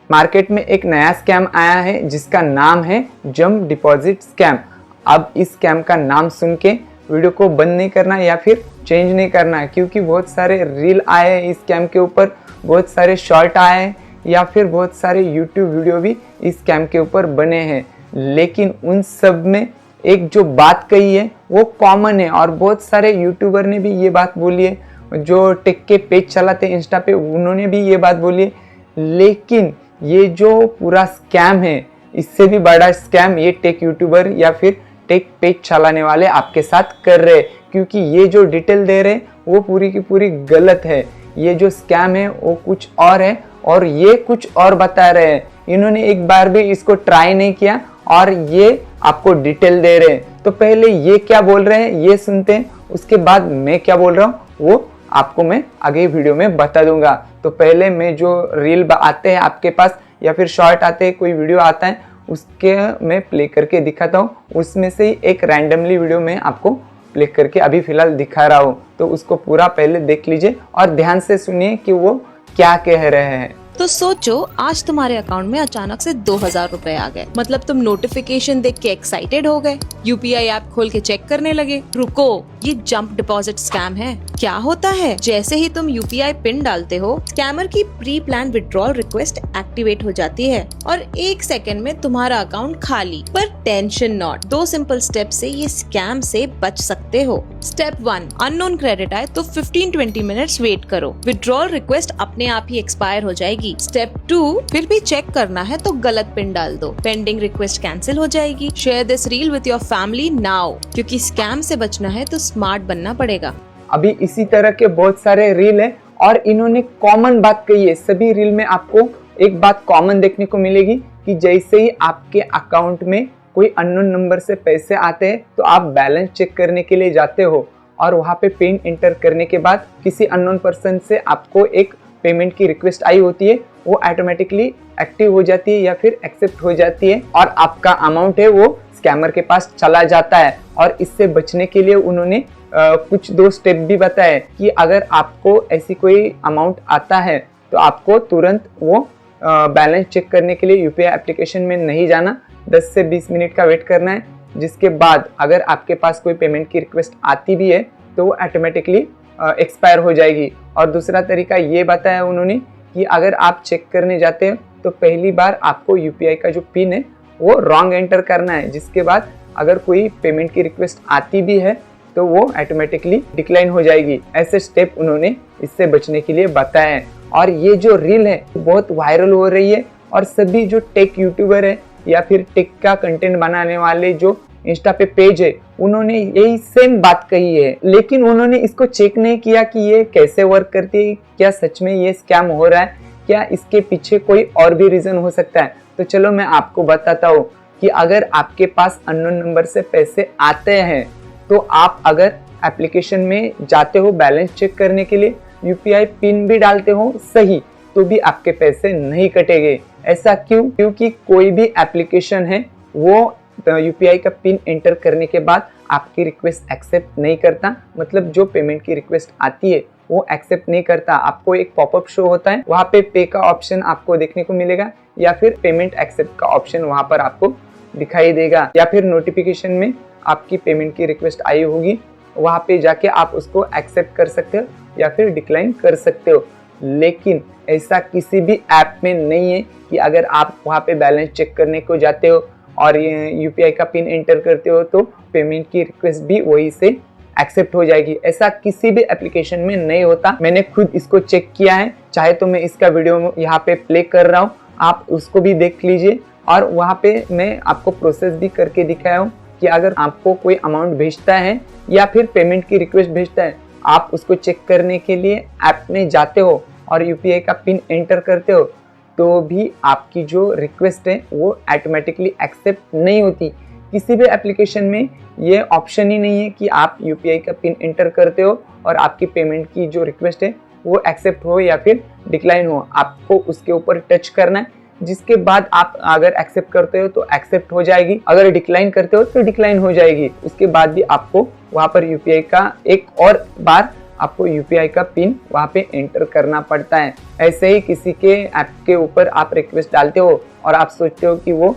Market में एक नया स्कैम आया है जिसका नाम है जंप डिपॉजिट स्कैम। अब इस स्कैम का नाम सुन के वीडियो को बंद नहीं करना या फिर चेंज नहीं करना, क्योंकि बहुत सारे रील आए हैं इस स्कैम के ऊपर, बहुत सारे शॉर्ट आए हैं या फिर बहुत सारे यूट्यूब वीडियो भी इस स्कैम के ऊपर बने हैं। लेकिन उन सब में एक जो बात कही है वो कॉमन है और बहुत सारे यूट्यूबर ने भी ये बात बोली है, जो टेक के पेज चलाते हैं इंस्टा पे उन्होंने भी ये बात बोली है। लेकिन ये जो पूरा स्कैम है, इससे भी बड़ा स्कैम ये टेक यूट्यूबर या फिर टेक पेज चलाने वाले आपके साथ कर रहे हैं, क्योंकि ये जो डिटेल दे रहे हैं वो पूरी की पूरी गलत है। ये जो स्कैम है वो कुछ और है और ये कुछ और बता रहे हैं। इन्होंने एक बार भी इसको ट्राई नहीं किया और ये आपको डिटेल दे रहे हैं। तो पहले ये क्या बोल रहे हैं ये सुनते हैं, उसके बाद मैं क्या बोल रहा हूँ वो आपको मैं आगे वीडियो में बता दूंगा। तो पहले मैं जो रील आते हैं आपके पास या फिर शॉर्ट आते हैं, कोई वीडियो आता है उसके मैं प्ले करके दिखाता हूँ। उसमें से ही एक रैंडमली वीडियो मैं आपको प्ले करके अभी फिलहाल दिखा रहा हूँ, तो उसको पूरा पहले देख लीजिए और ध्यान से सुनिए कि वो क्या कह रहे हैं। तो सोचो आज तुम्हारे अकाउंट में अचानक से 2000 रुपए आ गए। मतलब तुम नोटिफिकेशन देख के एक्साइटेड हो गए, यूपीआई ऐप खोल के चेक करने लगे। रुको, ये जंप डिपॉजिट स्कैम है। क्या होता है, जैसे ही तुम यूपीआई पिन डालते हो, स्कैमर की pre plan withdrawal request activate हो जाती है और 1 सेकंड में तुम्हारा अकाउंट खाली। पर टेंशन नॉट, 2 सिंपल स्टेप से ये स्कैम से बच सकते हो। स्टेप 1, अननोन क्रेडिट आए तो 15-20 मिनट्स वेट करो, विड्रॉल रिक्वेस्ट अपने आप ही एक्सपायर हो जाएगी। स्टेप 2, फिर भी चेक करना है तो गलत पिन डाल दो, पेंडिंग रिक्वेस्ट कैंसिल हो जाएगी। Share this reel with your family now, क्योंकि स्कैम से बचना है तो स्मार्ट बनना पड़ेगा। अभी इसी तरह के बहुत सारे रील है और इन्होंने कॉमन बात कही है। सभी रील में आपको एक बात कॉमन देखने को मिलेगी कि जैसे ही आपके अकाउंट में कोई अननोन नंबर से पैसे आते हैं तो आप बैलेंस चेक करने के लिए जाते हो और वहाँ पे पिन एंटर करने के बाद किसी अननोन पर्सन से आपको एक पेमेंट की रिक्वेस्ट आई होती है, वो ऑटोमेटिकली एक्टिव हो जाती है या फिर एक्सेप्ट हो जाती है और आपका अमाउंट है वो स्कैमर के पास चला जाता है। और इससे बचने के लिए उन्होंने कुछ 2 स्टेप भी बताए कि अगर आपको ऐसी कोई अमाउंट आता है तो आपको तुरंत वो बैलेंस चेक करने के लिए यूपीआई एप्लीकेशन में नहीं जाना, 10 से 20 मिनट का वेट करना है। जिसके बाद अगर आपके पास कोई पेमेंट की रिक्वेस्ट आती भी है तो वो ऑटोमेटिकली एक्सपायर हो जाएगी। और दूसरा तरीका ये बताया उन्होंने कि अगर आप चेक करने जाते हो तो पहली बार आपको यूपीआई का जो पिन है वो रॉन्ग एंटर करना है, जिसके बाद अगर कोई पेमेंट की रिक्वेस्ट आती भी है तो वो ऑटोमेटिकली डिक्लाइन हो जाएगी। ऐसे स्टेप उन्होंने इससे बचने के लिए बताया है। और ये जो रील है बहुत वायरल हो रही है और सभी जो टेक यूट्यूबर है या फिर टेक का कंटेंट बनाने वाले जो इंस्टा पे पेज है उन्होंने यही सेम बात कही है, लेकिन उन्होंने इसको चेक नहीं किया कि ये कैसे वर्क करती है, क्या सच में ये स्कैम हो रहा है, क्या इसके पीछे कोई और भी रीजन हो सकता है। तो चलो मैं आपको बताता हूँ कि अगर आपके पास अननोन नंबर से पैसे आते हैं तो आप अगर एप्लीकेशन में जाते हो बैलेंस चेक करने के लिए, यूपीआई पिन भी डालते हो सही, तो भी आपके पैसे नहीं कटेंगे। ऐसा क्यों? क्योंकि कोई भी एप्लीकेशन है वो यूपीआई का पिन एंटर करने के बाद आपकी रिक्वेस्ट एक्सेप्ट नहीं करता, मतलब जो पेमेंट की रिक्वेस्ट आती है वो एक्सेप्ट नहीं करता। आपको एक पॉपअप शो होता है, वहाँ पे का ऑप्शन आपको देखने को मिलेगा या फिर पेमेंट एक्सेप्ट का ऑप्शन वहाँ पर आपको दिखाई देगा, या फिर नोटिफिकेशन में आपकी पेमेंट की रिक्वेस्ट आई होगी, वहाँ पे जाके आप उसको एक्सेप्ट कर सकते हो या फिर डिक्लाइन कर सकते हो। लेकिन ऐसा किसी भी ऐप में नहीं है कि अगर आप वहाँ पे बैलेंस चेक करने को जाते हो और यूपीआई का पिन एंटर करते हो तो पेमेंट की रिक्वेस्ट भी वही से एक्सेप्ट हो जाएगी। ऐसा किसी भी एप्लीकेशन में नहीं होता। मैंने खुद इसको चेक किया है, चाहे तो मैं इसका वीडियो यहाँ पे प्ले कर रहा हूँ, आप उसको भी देख लीजिए। और वहाँ पे मैं आपको प्रोसेस भी करके दिखाया हूँ कि अगर आपको कोई अमाउंट भेजता है या फिर पेमेंट की रिक्वेस्ट भेजता है, आप उसको चेक करने के लिए ऐप में जाते हो और यूपीआई का पिन एंटर करते हो तो भी आपकी जो रिक्वेस्ट है वो ऑटोमेटिकली एक्सेप्ट नहीं होती। किसी भी एप्लीकेशन में ये ऑप्शन ही नहीं है कि आप यूपीआई का पिन एंटर करते हो और आपकी पेमेंट की जो रिक्वेस्ट है वो एक्सेप्ट हो या फिर डिक्लाइन हो। आपको उसके ऊपर टच करना है, जिसके बाद आप अगर एक्सेप्ट करते हो तो एक्सेप्ट हो जाएगी, अगर डिक्लाइन करते हो तो डिक्लाइन हो जाएगी। उसके बाद भी आपको वहाँ पर यूपीआई का एक और बार आपको यूपीआई का पिन वहाँ पे एंटर करना पड़ता है। ऐसे ही किसी के ऐप के ऊपर आप रिक्वेस्ट डालते हो और आप सोचते हो कि वो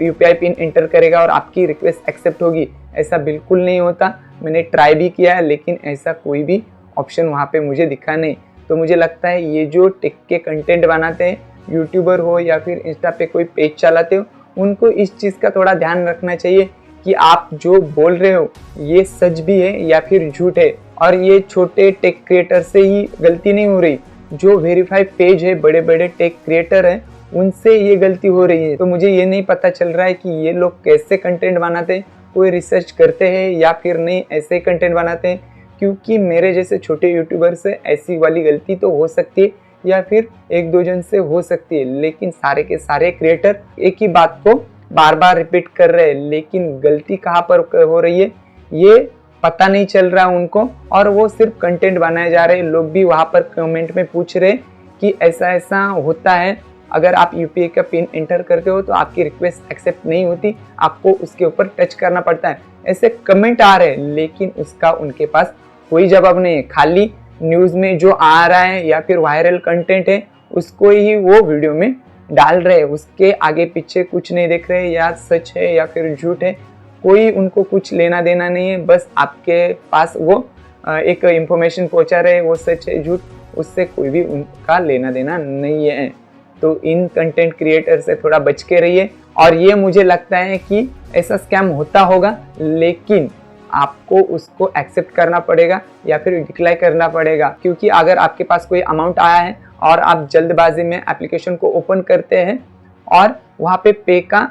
यूपीआई पिन एंटर करेगा और आपकी रिक्वेस्ट एक्सेप्ट होगी, ऐसा बिल्कुल नहीं होता। मैंने ट्राई भी किया है लेकिन ऐसा कोई भी ऑप्शन वहाँ पे मुझे दिखा नहीं। तो मुझे लगता है ये जो टेक के कंटेंट बनाते हैं, यूट्यूबर हो या फिर इंस्टा पे कोई पेज चलाते हो, उनको इस चीज़ का थोड़ा ध्यान रखना चाहिए कि आप जो बोल रहे हो ये सच भी है या फिर झूठ है। और ये छोटे टेक क्रिएटर से ही गलती नहीं हो रही, जो वेरीफाइड पेज है, बड़े बड़े टेक क्रिएटर हैं, उनसे ये गलती हो रही है। तो मुझे ये नहीं पता चल रहा है कि ये लोग कैसे कंटेंट बनाते हैं, कोई रिसर्च करते हैं या फिर नहीं ऐसे ही कंटेंट बनाते हैं। क्योंकि मेरे जैसे छोटे यूट्यूबर से ऐसी वाली गलती तो हो सकती है या फिर एक दो जन से हो सकती है, लेकिन सारे के सारे क्रिएटर एक ही बात को बार बार रिपीट कर रहे हैं, लेकिन गलती कहाँ पर हो रही है ये पता नहीं चल रहा उनको, और वो सिर्फ कंटेंट बनाए जा रहे हैं। लोग भी वहाँ पर कमेंट में पूछ रहे कि ऐसा ऐसा होता है, अगर आप यूपीआई का पिन एंटर करते हो तो आपकी रिक्वेस्ट एक्सेप्ट नहीं होती, आपको उसके ऊपर टच करना पड़ता है, ऐसे कमेंट आ रहे हैं। लेकिन उसका उनके पास कोई जवाब नहीं है। खाली न्यूज़ में जो आ रहा है या फिर वायरल कंटेंट है उसको ही वो वीडियो में डाल रहे हैं, उसके आगे पीछे कुछ नहीं देख रहे, या सच है या फिर झूठ है, कोई उनको कुछ लेना देना नहीं है। बस आपके पास वो एक इंफॉर्मेशन पहुंचा रहे, वो सच है झूठ, उससे कोई भी उनका लेना देना नहीं है। तो इन कंटेंट क्रिएटर से थोड़ा बच के रहिए। और ये मुझे लगता है कि ऐसा स्कैम होता होगा, लेकिन आपको उसको एक्सेप्ट करना पड़ेगा या फिर डिक्लाइन करना पड़ेगा। क्योंकि अगर आपके पास कोई अमाउंट आया है और आप जल्दबाजी में एप्लीकेशन को ओपन करते हैं और वहाँ पे का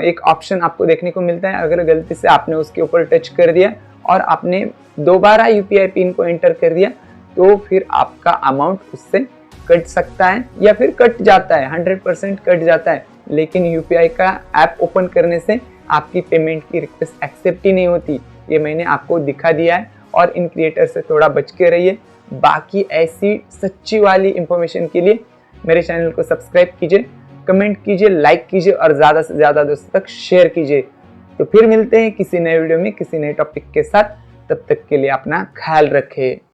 एक ऑप्शन आपको देखने को मिलता है, अगर गलती से आपने उसके ऊपर टच कर दिया और आपने दोबारा यूपीआई पिन को एंटर कर दिया, तो फिर आपका अमाउंट उससे कट सकता है या फिर कट जाता है, 100% कट जाता है। लेकिन यूपीआई का ऐप ओपन करने से आपकी पेमेंट की रिक्वेस्ट एक्सेप्ट ही नहीं होती। ये मैंने आपको दिखा दिया है, और इन क्रिएटर से थोड़ा बच के रहिए। बाकी ऐसी सच्ची वाली इंफॉर्मेशन के लिए मेरे चैनल को सब्सक्राइब कीजिए, कमेंट कीजिए, लाइक कीजिए और ज़्यादा से ज़्यादा दोस्तों तक शेयर कीजिए। तो फिर मिलते हैं किसी नए वीडियो में किसी नए टॉपिक के साथ। तब तक के लिए अपना ख्याल रखें।